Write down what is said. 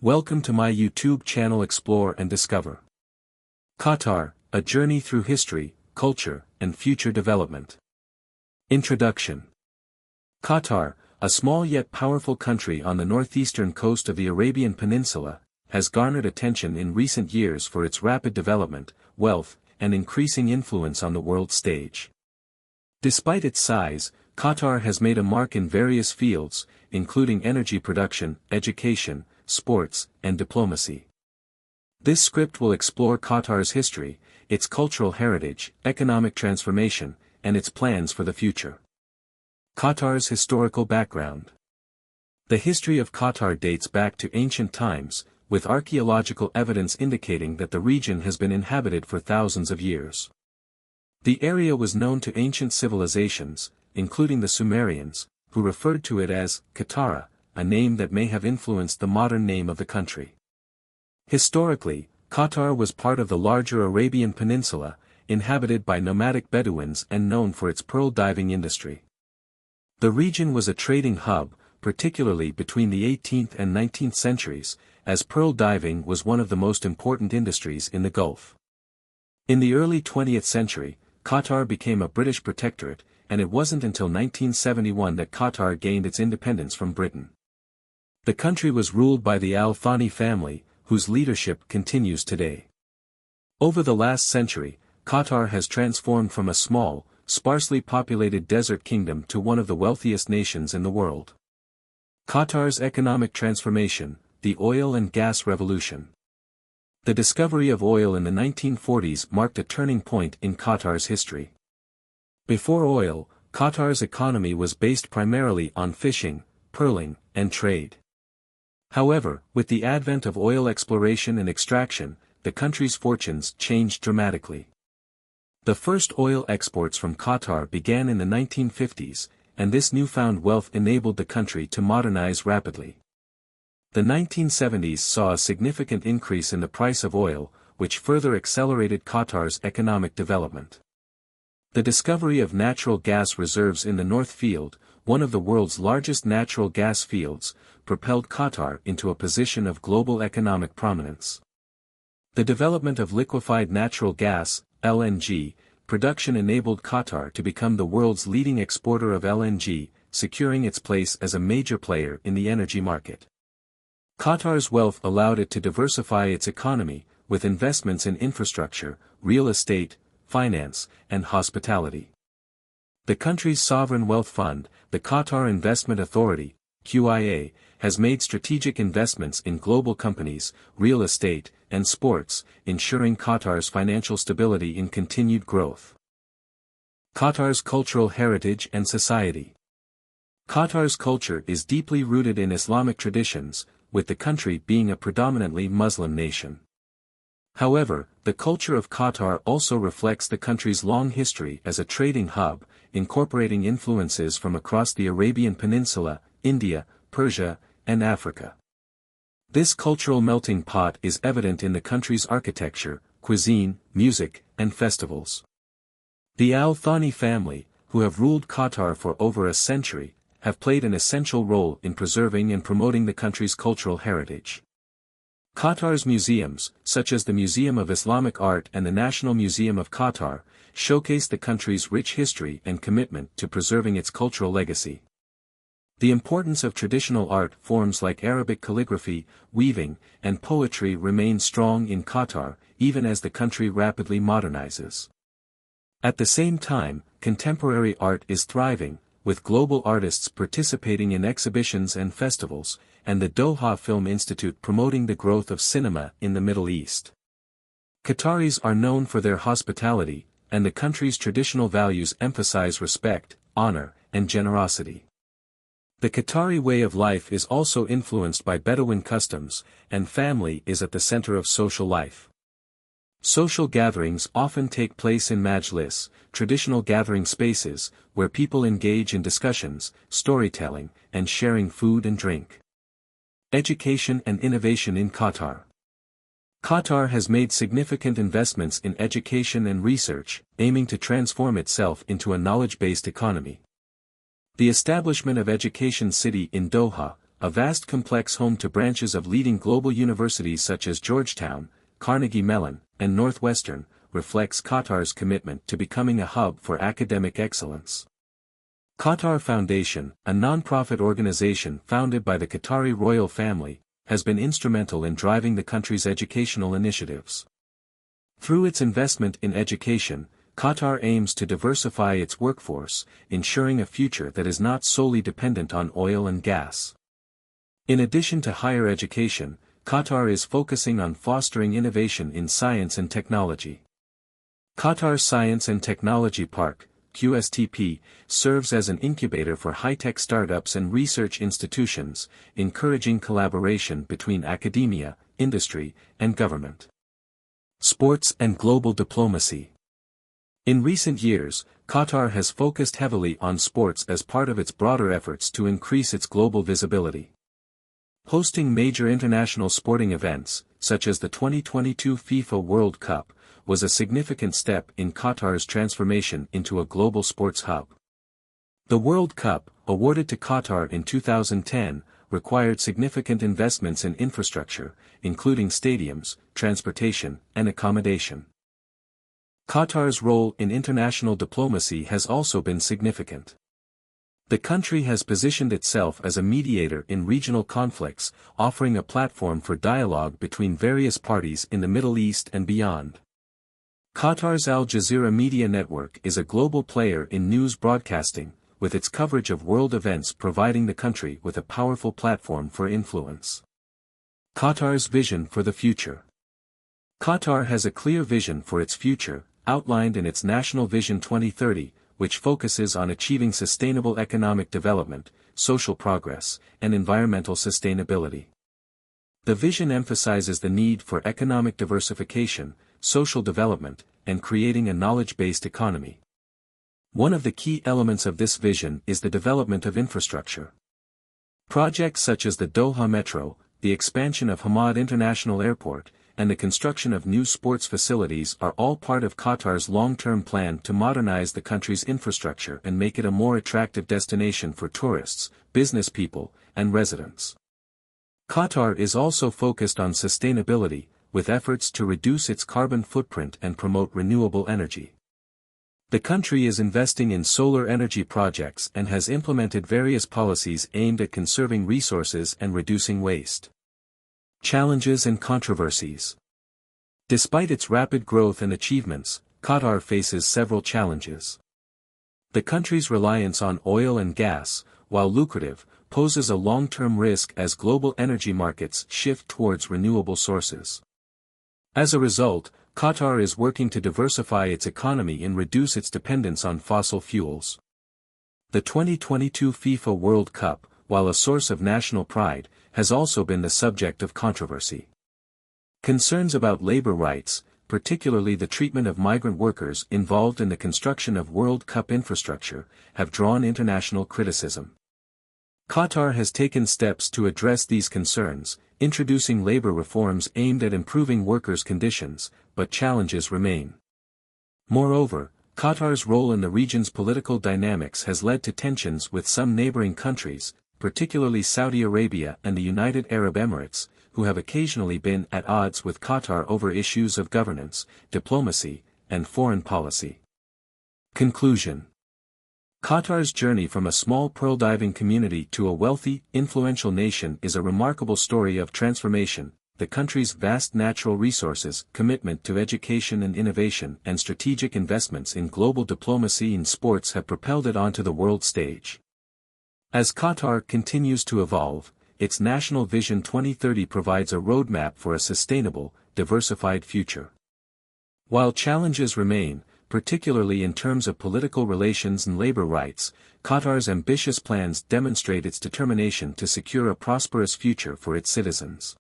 Welcome to my YouTube channel Explore and Discover. Qatar, a journey through history, culture, and future development. Introduction. Qatar, a small yet powerful country on the northeastern coast of the Arabian Peninsula, has garnered attention in recent years for its rapid development, wealth, and increasing influence on the world stage. Despite its size, Qatar has made a mark in various fields, including energy production, education, sports, and diplomacy. This script will explore Qatar's history, its cultural heritage, economic transformation, and its plans for the future. Qatar's historical background. The history of Qatar dates back to ancient times, with archaeological evidence indicating that the region has been inhabited for thousands of years. The area was known to ancient civilizations, including the Sumerians, who referred to it as Qatar, a name that may have influenced the modern name of the country. Historically, Qatar was part of the larger Arabian Peninsula, inhabited by nomadic Bedouins and known for its pearl diving industry. The region was a trading hub, particularly between the 18th and 19th centuries, as pearl diving was one of the most important industries in the Gulf. In the early 20th century, Qatar became a British protectorate, and it wasn't until 1971 that Qatar gained its independence from Britain. The country was ruled by the Al Thani family, whose leadership continues today. Over the last century, Qatar has transformed from a small, sparsely populated desert kingdom to one of the wealthiest nations in the world. Qatar's economic transformation, the oil and gas revolution. The discovery of oil in the 1940s marked a turning point in Qatar's history. Before oil, Qatar's economy was based primarily on fishing, pearling, and trade. However, with the advent of oil exploration and extraction, the country's fortunes changed dramatically. The first oil exports from Qatar began in the 1950s, and this newfound wealth enabled the country to modernize rapidly. The 1970s saw a significant increase in the price of oil, which further accelerated Qatar's economic development. The discovery of natural gas reserves in the North Field, one of the world's largest natural gas fields, propelled Qatar into a position of global economic prominence. The development of liquefied natural gas, LNG, production enabled Qatar to become the world's leading exporter of LNG, securing its place as a major player in the energy market. Qatar's wealth allowed it to diversify its economy, with investments in infrastructure, real estate, finance, and hospitality. The country's sovereign wealth fund, the Qatar Investment Authority, QIA, has made strategic investments in global companies, real estate, and sports, ensuring Qatar's financial stability in continued growth. Qatar's cultural heritage and society. Qatar's culture is deeply rooted in Islamic traditions, with the country being a predominantly Muslim nation. However, the culture of Qatar also reflects the country's long history as a trading hub, incorporating influences from across the Arabian Peninsula, India, Persia, and Africa. This cultural melting pot is evident in the country's architecture, cuisine, music, and festivals. The Al Thani family, who have ruled Qatar for over a century, have played an essential role in preserving and promoting the country's cultural heritage. Qatar's museums, such as the Museum of Islamic Art and the National Museum of Qatar, showcase the country's rich history and commitment to preserving its cultural legacy. The importance of traditional art forms like Arabic calligraphy, weaving, and poetry remain strong in Qatar, even as the country rapidly modernizes. At the same time, contemporary art is thriving, with global artists participating in exhibitions and festivals, and the Doha Film Institute promoting the growth of cinema in the Middle East. Qataris are known for their hospitality, and the country's traditional values emphasize respect, honor, and generosity. The Qatari way of life is also influenced by Bedouin customs, and family is at the center of social life. Social gatherings often take place in majlis, traditional gathering spaces, where people engage in discussions, storytelling, and sharing food and drink. Education and innovation in Qatar. Qatar has made significant investments in education and research, aiming to transform itself into a knowledge-based economy. The establishment of Education City in Doha, a vast complex home to branches of leading global universities such as Georgetown, Carnegie Mellon, and Northwestern, reflects Qatar's commitment to becoming a hub for academic excellence. Qatar Foundation, a non-profit organization founded by the Qatari royal family, has been instrumental in driving the country's educational initiatives. Through its investment in education, Qatar aims to diversify its workforce, ensuring a future that is not solely dependent on oil and gas. In addition to higher education, Qatar is focusing on fostering innovation in science and technology. Qatar Science and Technology Park, QSTP, serves as an incubator for high-tech startups and research institutions, encouraging collaboration between academia, industry, and government. Sports and global diplomacy. In recent years, Qatar has focused heavily on sports as part of its broader efforts to increase its global visibility. Hosting major international sporting events, such as the 2022 FIFA World Cup, was a significant step in Qatar's transformation into a global sports hub. The World Cup, awarded to Qatar in 2010, required significant investments in infrastructure, including stadiums, transportation, and accommodation. Qatar's role in international diplomacy has also been significant. The country has positioned itself as a mediator in regional conflicts, offering a platform for dialogue between various parties in the Middle East and beyond. Qatar's Al Jazeera media network is a global player in news broadcasting, with its coverage of world events providing the country with a powerful platform for influence. Qatar's vision for the future. Qatar has a clear vision for its future, outlined in its National Vision 2030, which focuses on achieving sustainable economic development, social progress, and environmental sustainability. The vision emphasizes the need for economic diversification, social development, and creating a knowledge-based economy. One of the key elements of this vision is the development of infrastructure. Projects such as the Doha Metro, the expansion of Hamad International Airport, and the construction of new sports facilities are all part of Qatar's long-term plan to modernize the country's infrastructure and make it a more attractive destination for tourists, business people, and residents. Qatar is also focused on sustainability, with efforts to reduce its carbon footprint and promote renewable energy. The country is investing in solar energy projects and has implemented various policies aimed at conserving resources and reducing waste. Challenges and controversies. Despite its rapid growth and achievements, Qatar faces several challenges. The country's reliance on oil and gas, while lucrative, poses a long-term risk as global energy markets shift towards renewable sources. As a result, Qatar is working to diversify its economy and reduce its dependence on fossil fuels. The 2022 FIFA World Cup, while a source of national pride, has also been the subject of controversy. Concerns about labor rights, particularly the treatment of migrant workers involved in the construction of World Cup infrastructure, have drawn international criticism. Qatar has taken steps to address these concerns, introducing labor reforms aimed at improving workers' conditions, but challenges remain. Moreover, Qatar's role in the region's political dynamics has led to tensions with some neighboring countries, particularly Saudi Arabia and the United Arab Emirates, who have occasionally been at odds with Qatar over issues of governance, diplomacy, and foreign policy. Conclusion. Qatar's journey from a small pearl diving community to a wealthy, influential nation is a remarkable story of transformation. The country's vast natural resources, commitment to education and innovation, and strategic investments in global diplomacy and sports have propelled it onto the world stage. As Qatar continues to evolve, its National Vision 2030 provides a roadmap for a sustainable, diversified future. While challenges remain, particularly in terms of political relations and labor rights, Qatar's ambitious plans demonstrate its determination to secure a prosperous future for its citizens.